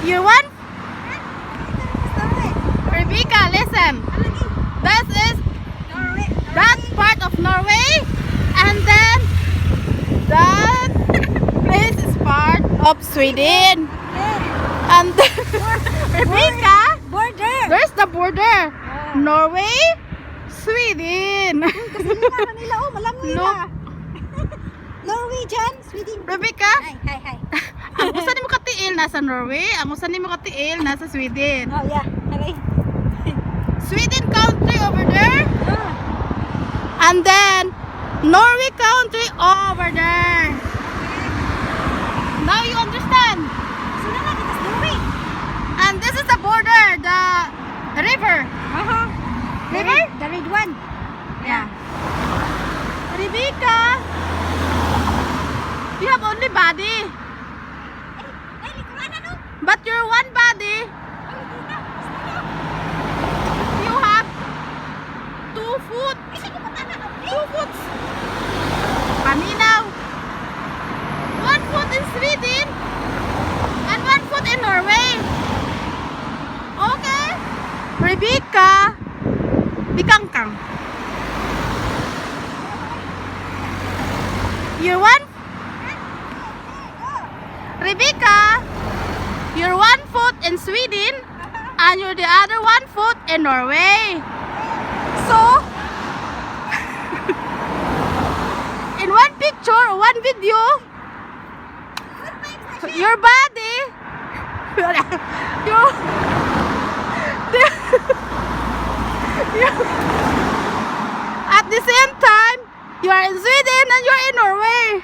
You want? Rebecca, listen. This is that part of Norway, and then that place is part of Sweden. And then, Rebecca, there's the border. Norway, Sweden. No. Norwegian, Sweden. Rebecca, Hi. ang usan nimo katiil nasa Norway, ang usan nimo katiil nasa Sweden. Oh yeah, okay. Sweden country over there, and then Norway country over there. Now you understand. So na lang, it's Norway. And this is the border, the river. River? The red one. Yeah. Rebecca, you have only body, but your one body, you have 2 foot. 2 foot. Paminaw. 1 foot in Sweden and 1 foot in Norway. Okay. Rebecca, bikangkang. You're one. Rebecca, you're 1 foot in Sweden and you're the other 1 foot in Norway. So, in one picture or one video, your body, at the same time, you are in Sweden and you're in Norway.